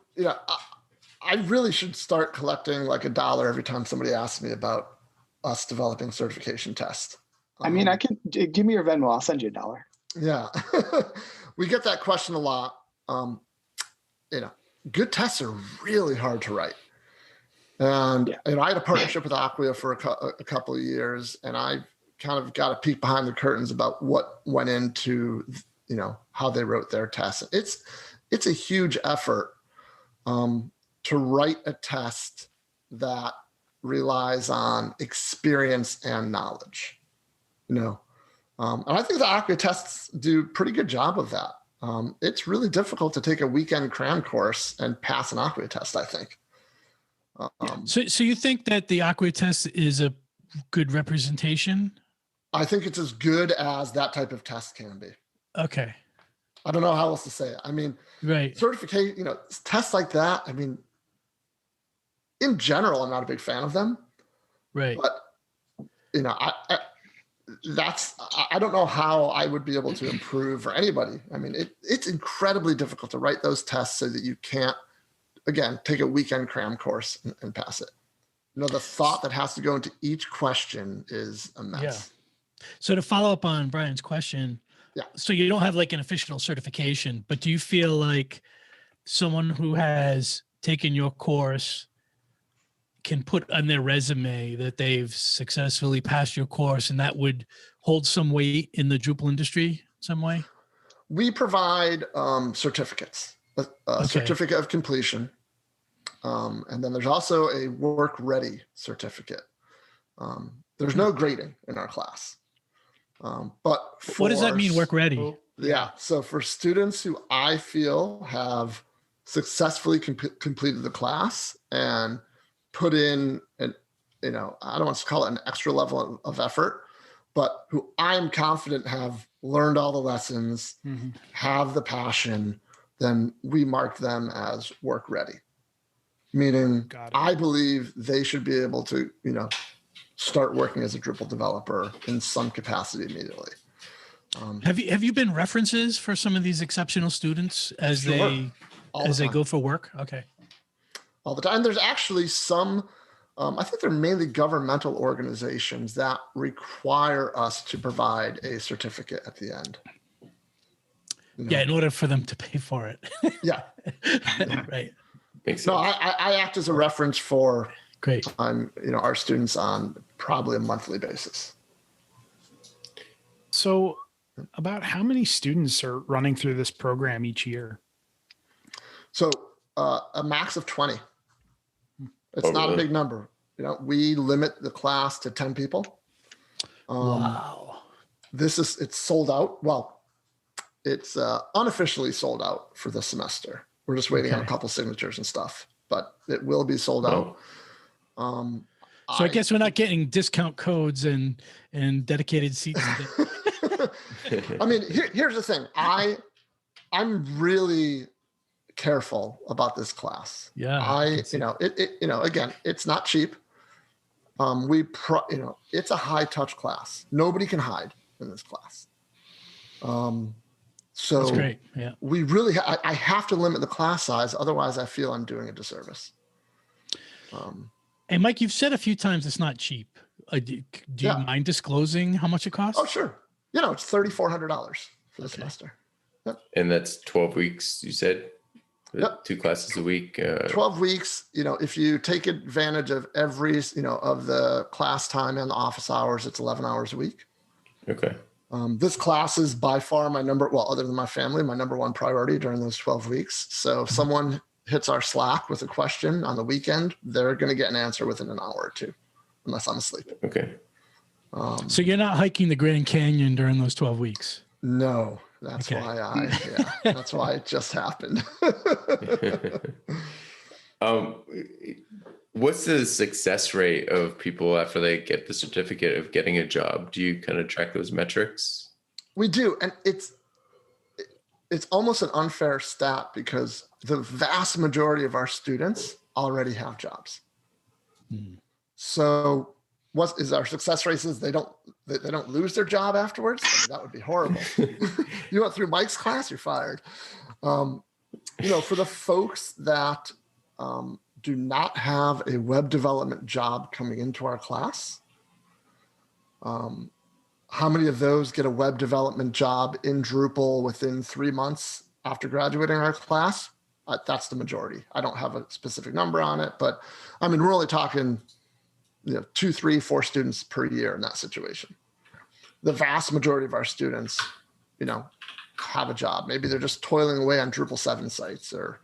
I really should start collecting like $1 every time somebody asks me about us developing certification tests. I can give me your Venmo. I'll send you $1.
Yeah, we get that question a lot. Good tests are really hard to write. And I had a partnership with Acquia for a couple of years, and I kind of got a peek behind the curtains about what went into, how they wrote their tests. It's a huge effort to write a test that relies on experience and knowledge, and I think the Acquia tests do a pretty good job of that. It's really difficult to take a weekend cram course and pass an Acquia test, I think.
So you think that the Acquia test is a good representation?
I think it's as good as that type of test can be.
Okay.
I don't know how else to say it.
Right.
Certification, tests like that, in general, I'm not a big fan of them.
Right.
But, I don't know how I would be able to improve for anybody. It's incredibly difficult to write those tests so that you can't, again, take a weekend cram course and pass it. The thought that has to go into each question is a mess.
Yeah. So to follow up on Brian's question, so you don't have like an official certification, but do you feel like someone who has taken your course can put on their resume that they've successfully passed your course, and that would hold some weight in the Drupal industry some way?
We provide certificates, a certificate of completion. And then there's also a work ready certificate. There's no grading in our class. But
what does that mean, work ready?
Yeah. So for students who I feel have successfully completed the class and put in an, I don't want to call it an extra level of effort, but who I'm confident have learned all the lessons, have the passion, then we mark them as work ready. Meaning I believe they should be able to, start working as a Drupal developer in some capacity immediately.
Have you been references for some of these exceptional students as they go for work? Okay.
All the time. There's actually some, I think they're mainly governmental organizations that require us to provide a certificate at the end.
Yeah, in order for them to pay for it.
Yeah.
Right.
No, I act as a reference for
great.
Our students on probably a monthly basis.
So about how many students are running through this program each year?
So a max of 20. It's not a big number. We limit the class to 10 people.
Wow.
It's sold out. Well, it's unofficially sold out for this semester. We're just waiting on a couple signatures and stuff, but it will be sold out.
So I guess we're not getting discount codes and dedicated seats.
I mean, here's the thing. I'm really careful about this class.
Yeah.
Again, it's not cheap. It's a high touch class. Nobody can hide in this class. So
that's great. Yeah.
We really, I have to limit the class size. Otherwise I feel I'm doing a disservice.
And Mike, you've said a few times it's not cheap. Do you mind disclosing how much it costs?
Oh, sure. It's $3,400 for the semester. Yep.
And that's 12 weeks, you said?
Yep.
2 classes a week.
12 weeks. If you take advantage of every, of the class time and the office hours, it's 11 hours a week.
Okay.
This class is by far other than my family, my number one priority during those 12 weeks. So if someone hits our Slack with a question on the weekend, they're going to get an answer within an hour or two, unless I'm asleep.
Okay.
So you're not hiking the Grand Canyon during those 12 weeks?
No, that's why that's why it just happened.
What's the success rate of people after they get the certificate of getting a job? Do you kind of track those metrics?
We do. And it's almost an unfair stat because the vast majority of our students already have jobs. So what is our success rate is they don't lose their job afterwards. That would be horrible. You went through Mike's class, you're fired. For the folks that do not have a web development job coming into our class, how many of those get a web development job in Drupal within 3 months after graduating our class? That's the majority. I don't have a specific number on it, but we're only talking 2, 3, 4 students per year in that situation. The vast majority of our students, have a job. Maybe they're just toiling away on Drupal 7 sites, or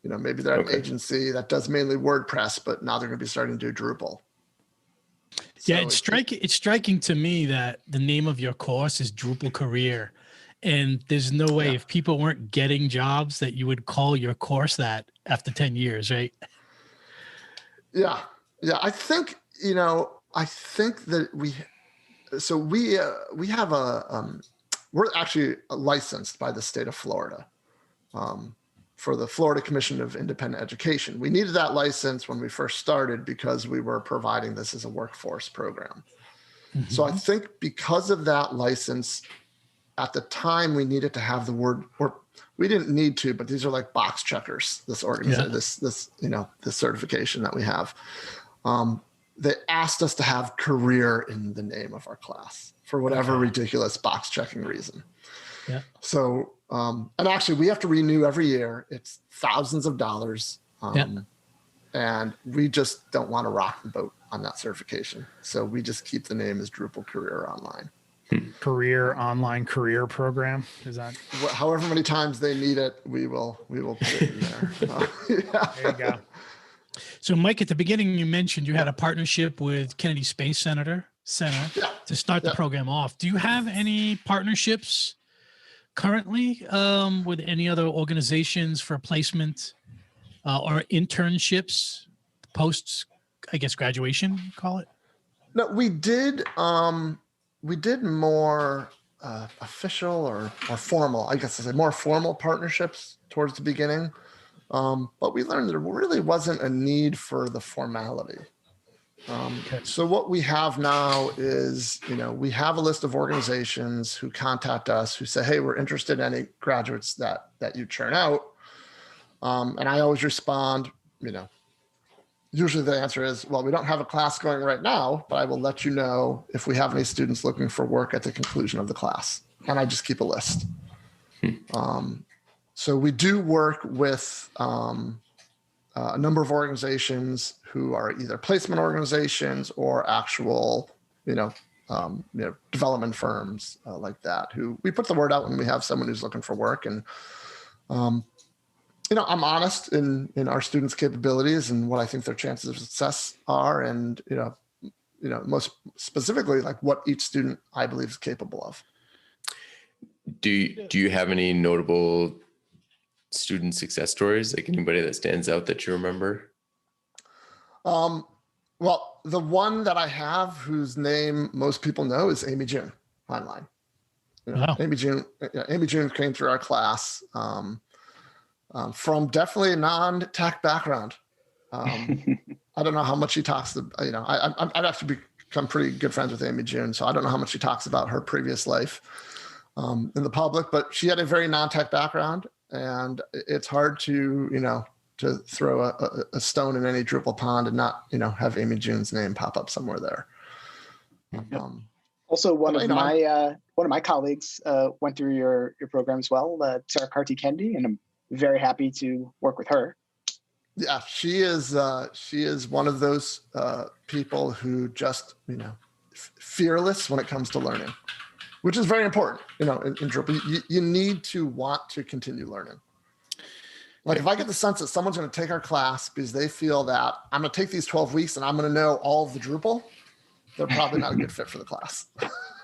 maybe they're an agency that does mainly WordPress, but now they're going to be starting to do Drupal.
Yeah, it's striking to me that the name of your course is Drupal Career. And there's no way if people weren't getting jobs that you would call your course that after 10 years, right?
Yeah. Yeah. I think that we have we're actually licensed by the state of Florida for the Florida Commission of Independent Education. We needed that license when we first started because we were providing this as a workforce program. Mm-hmm. So I think because of that license, at the time we needed to have the word, or we didn't need to, but these are like box checkers, this organization, this certification that we have. They asked us to have career in the name of our class for whatever ridiculous box checking reason.
Yeah.
So, and actually we have to renew every year. It's thousands of dollars. And we just don't want to rock the boat on that certification. So we just keep the name as Drupal Career Online.
Career online career program. Is that
however many times they need it, we will put it in there. Yeah.
there you go.
So, Mike, at the beginning, you mentioned you had a partnership with Kennedy Space Center to start the program off. Do you have any partnerships currently with any other organizations for placement or internships post, I guess, graduation, call it?
No, we did more official or formal, I guess I say more formal partnerships towards the beginning. But we learned there really wasn't a need for the formality. So what we have now is, we have a list of organizations who contact us who say, hey, we're interested in any graduates that you churn out. And I always respond, usually the answer is, well, we don't have a class going right now, but I will let you know if we have any students looking for work at the conclusion of the class. And I just keep a list. So we do work with a number of organizations who are either placement organizations or actual, development firms like that, who we put the word out when we have someone who's looking for work. And, I'm honest in our students' capabilities and what I think their chances of success are. And, most specifically, like what each student I believe is capable of.
Do you have any notable student success stories, like anybody that stands out that you remember?
Well, the one that I have whose name most people know is Amy June online.
Wow.
Amy June came through our class from definitely a non-tech background. I don't know how much she talks. I've actually become pretty good friends with Amy June, so I don't know how much she talks about her previous life in the public, but she had a very non-tech background. And it's hard to, to throw a stone in any Drupal pond and not, have Amy June's name pop up somewhere there.
Also, one of my colleagues went through your program as well, Sarah Carty Kennedy, and I'm very happy to work with her.
Yeah, she is one of those people who just, fearless when it comes to learning, which is very important, in Drupal. You need to want to continue learning. Like if I get the sense that someone's going to take our class because they feel that I'm going to take these 12 weeks and I'm going to know all of the Drupal, they're probably not a good fit for the class.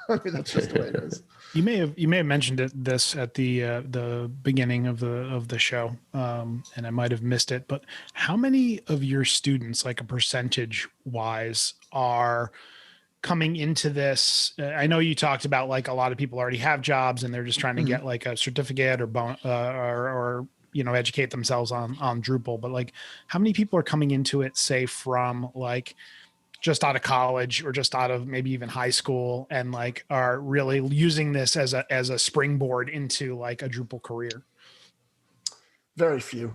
I mean, that's just the way it is.
You may have mentioned this at the beginning of the show, and I might have missed it. But how many of your students, like a percentage wise, are coming into this? I know you talked about like a lot of people already have jobs and they're just trying to get like a certificate or educate themselves on Drupal. But like, how many people are coming into it, say from like just out of college or just out of maybe even high school, and like are really using this as a springboard into like a Drupal career?
Very few.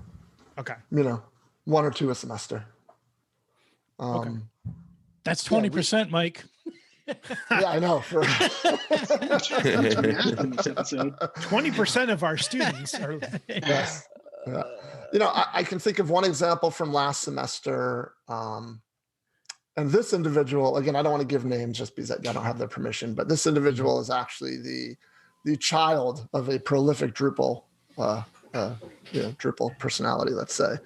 Okay.
1 or 2 a semester.
Okay.
That's 20%, Mike.
Yeah, I know.
20% of our students are.
Yes. Yeah. I can think of one example from last semester. And this individual, again, I don't want to give names just because I don't have their permission, but this individual is actually the child of a prolific Drupal, Drupal personality, let's say.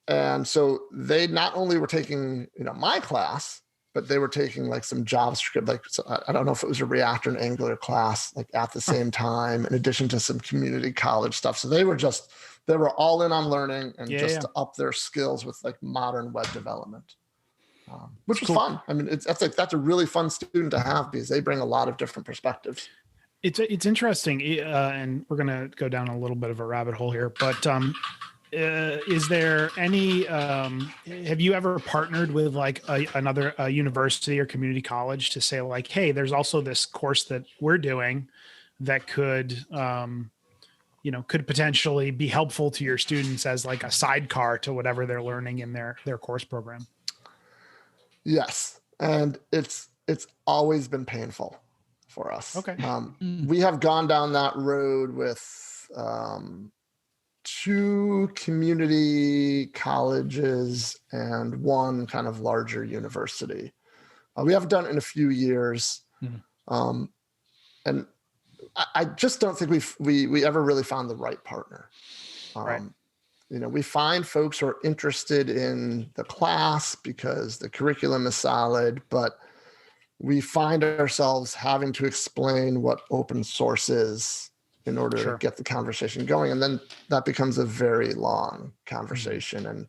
And so they not only were taking, my class, but they were taking like some JavaScript, like, so I don't know if it was a React or an Angular class, like at the same time, in addition to some community college stuff. So they were all in on learning and to up their skills with like modern web development, which was fun. I mean, that's a really fun student to have because they bring a lot of different perspectives.
It's interesting, and we're going to go down a little bit of a rabbit hole here, but is there any, have you ever partnered with like another university or community college to say like, hey, there's also this course that we're doing that could, could potentially be helpful to your students as like a sidecar to whatever they're learning in their course program?
Yes. And it's always been painful for us.
Okay.
We have gone down that road with 2 community colleges and 1 kind of larger university. We haven't done it in a few years. And I just don't think we ever really found the right partner.
Right.
We find folks who are interested in the class because the curriculum is solid, but we find ourselves having to explain what open source is in order to get the conversation going. And then that becomes a very long conversation. And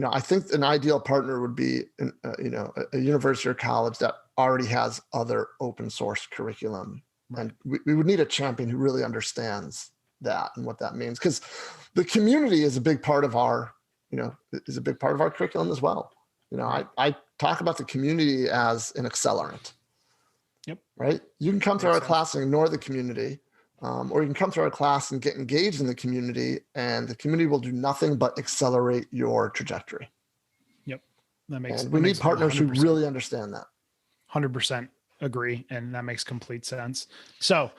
I think an ideal partner would be, a university or college that already has other open source curriculum. And we would need a champion who really understands that and what that means. Because the community is a big part of our, curriculum as well. I talk about the community as an accelerant.
Yep.
Right. You can come to our class and ignore the community, or you can come to our class and get engaged in the community, and the community will do nothing but accelerate your trajectory.
Yep. That makes.
And we need partners 100%. Who really understand that.
100% agree, and that makes complete sense. So,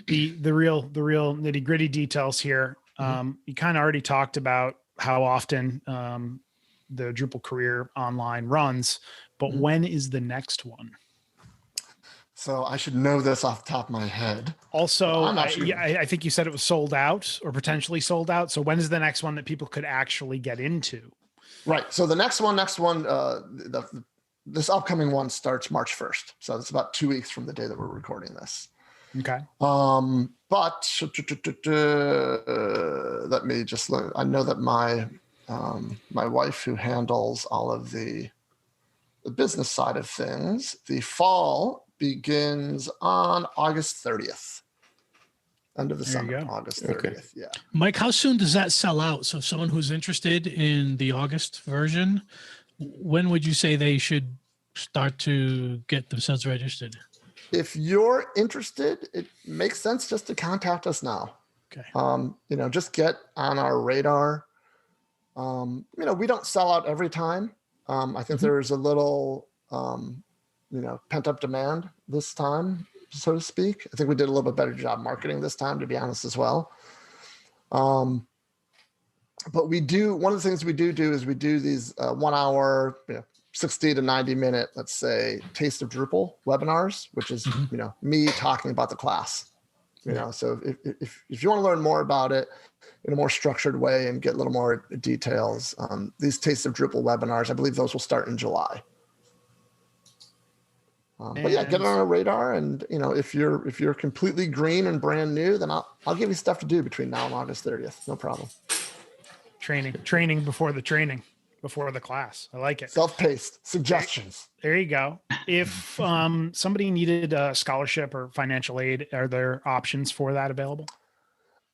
the real nitty gritty details here. You kind of already talked about how often the Drupal Career online runs, but when is the next one?
So I should know this off the top of my head.
Also, I think you said it was sold out or potentially sold out. So when is the next one that people could actually get into?
Right. So the next one, this upcoming one starts March 1st. So it's about 2 weeks from the day that we're recording this.
Okay.
But let me just look. I know that my wife, who handles all of the business side of things, the fall begins on August 30th. End of the summer, August 30th. Okay. Yeah.
Mike, how soon does that sell out? So someone who's interested in the August version, when would you say they should start to get themselves registered?
If you're interested, it makes sense just to contact us now.
Okay.
Just get on our radar. We don't sell out every time. I think there's a little, pent up demand this time, so to speak. I think we did a little bit better job marketing this time, to be honest, as well. But one of the things we do is we do these 1 hour, 60 to 90 minute, let's say, Taste of Drupal webinars, which is, me talking about the class. So if you want to learn more about it in a more structured way and get a little more details, these Taste of Drupal webinars, I believe those will start in July. But yeah, get it on our radar. And, if you're completely green and brand new, then I'll give you stuff to do between now and August 30th. No problem.
Training before the training, before the class. I like it.
Self-paced suggestions.
There you go. If somebody needed a scholarship or financial aid, are there options for that available?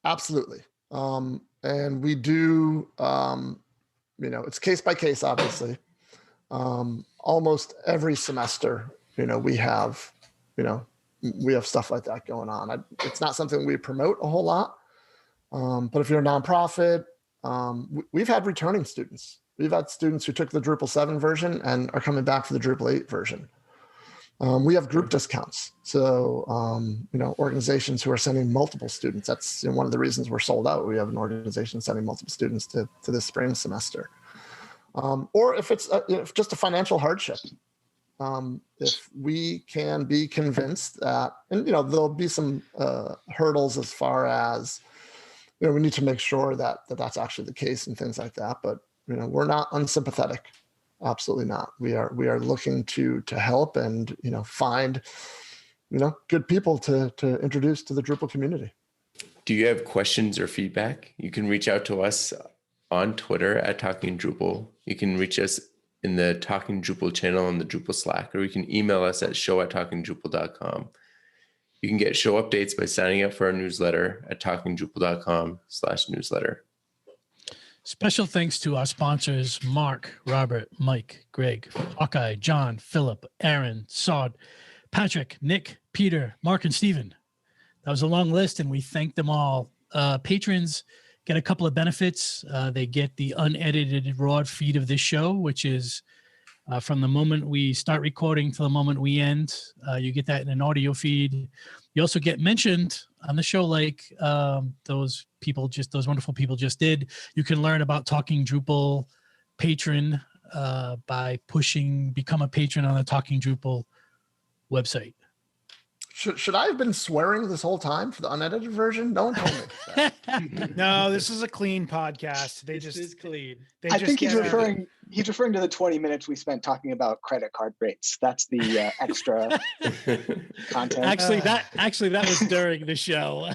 Absolutely. And we do, it's case by case, obviously. Almost every semester, we have stuff like that going on. It's not something we promote a whole lot. But if you're a nonprofit, we've had returning students. We've had students who took the Drupal 7 version and are coming back for the Drupal 8 version. We have group discounts. So, organizations who are sending multiple students, that's one of the reasons we're sold out. We have an organization sending multiple students to this spring semester. Or if it's just a financial hardship, if we can be convinced that, and, there'll be some hurdles as far as, we need to make sure that that's actually the case and things like that. But, we're not unsympathetic. Absolutely not. We are looking to help and, find, good people to introduce to the Drupal community.
Do you have questions or feedback? You can reach out to us on Twitter at Talking Drupal. You can reach us in the Talking Drupal channel on the Drupal Slack, or you can email us at show@talkingdrupal.com. You can get show updates by signing up for our newsletter at talkingdrupal.com/newsletter.
Special thanks to our sponsors, Mark, Robert, Mike, Greg, Hawkeye, John, Philip, Aaron, Saud, Patrick, Nick, Peter, Mark, and Steven. That was a long list, and we thank them all. Patrons get a couple of benefits. They get the unedited raw feed of this show, which is From the moment we start recording to the moment we end, you get that in an audio feed. You also get mentioned on the show like those wonderful people just did. You can learn about Talking Drupal patron by become a patron on the Talking Drupal website.
Should I have been swearing this whole time for the unedited version? No one told me that.
No, this is a clean podcast.
This is clean.
I think he's referring to the 20 minutes we spent talking about credit card rates. That's the extra content.
Actually, that was during the show.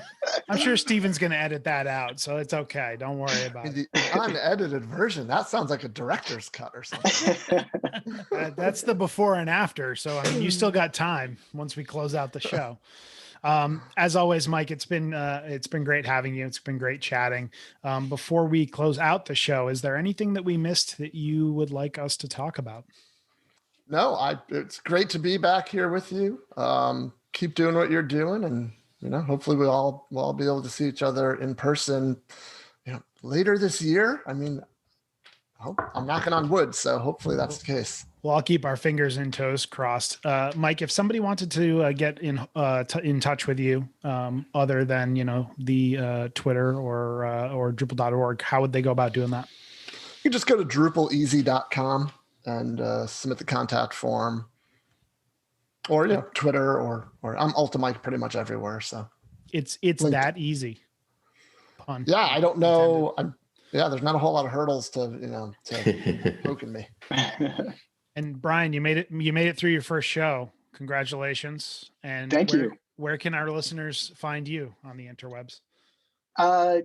I'm sure Steven's going to edit that out, so it's okay. Don't worry about it.
The unedited version, that sounds like a director's cut or something.
That's the before and after. So, I mean, you still got time once we close out the show. As always, Mike, it's been great having you. It's been great chatting. Before we close out the show, is there anything that we missed that you would like us to talk about?
No, it's great to be back here with you. Keep doing what you're doing, and hopefully we'll all be able to see each other in person, later this year. I mean, I'm knocking on wood, so hopefully that's the case.
Well, I'll keep our fingers and toes crossed. Mike, if somebody wanted to get in touch with you, other than the Twitter or Drupal.org, how would they go about doing that?
You just go to DrupalEasy.com and submit the contact form, or Twitter or I'm Ultimate pretty much everywhere. So
it's that easy. Pun.
Yeah, I don't know. There's not a whole lot of hurdles to poking me.
And Brian, you made it through your first show. Congratulations. And
thank you.
Where can our listeners find you on the interwebs?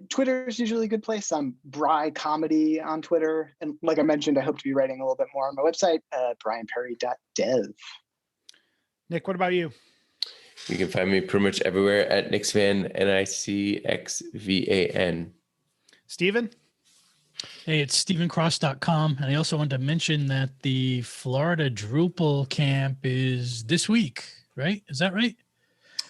Twitter is usually a good place. I'm Bry Comedy on Twitter. And like I mentioned, I hope to be writing a little bit more on my website, brianperry.dev.
Nick, what about you?
You can find me pretty much everywhere at Nixvan, NICXVAN.
Steven?
Hey, it's stevencross.com. And I also wanted to mention that the Florida Drupal camp is this week, right? Is that right?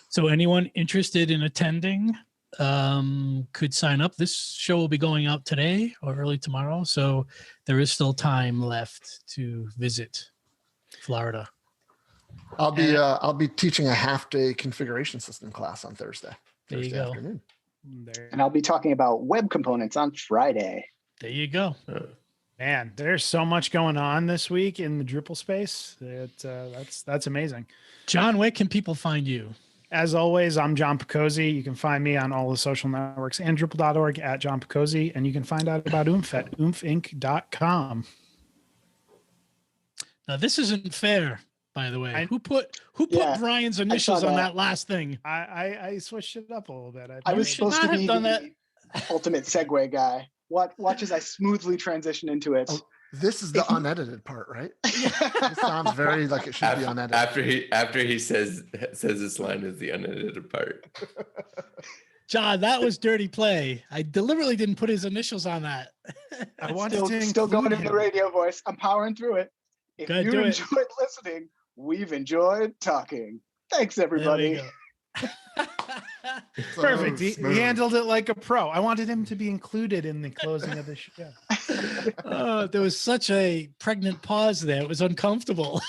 So anyone interested in attending could sign up. This show will be going out today or early tomorrow. So there is still time left to visit Florida.
I'll be teaching a half-day configuration system class on Thursday.
There you go.
Afternoon.
And I'll be talking about web components on Friday.
There you go.
Man, there's so much going on this week in the Drupal space. That's amazing.
John, where can people find you?
As always, I'm John Picozzi. You can find me on all the social networks and Drupal.org at John Picozzi, and you can find out about Oomph at oomphinc.com.
Now, this isn't fair, by the way. Who put Brian's initials on that last thing?
I switched it up a little bit.
I was supposed to be the ultimate segue guy. Watch as I smoothly transition into it.
Oh, this is the unedited part, right? It sounds very like it should be unedited.
After he says this line is the unedited part.
John, that was dirty play. I deliberately didn't put his initials on that.
I wanted to still going in the radio voice. I'm powering through it. If you enjoyed listening, we've enjoyed talking. Thanks, everybody.
Perfect. He handled it like a pro. I wanted him to be included in the closing of the show.
There was such a pregnant pause there. It was uncomfortable.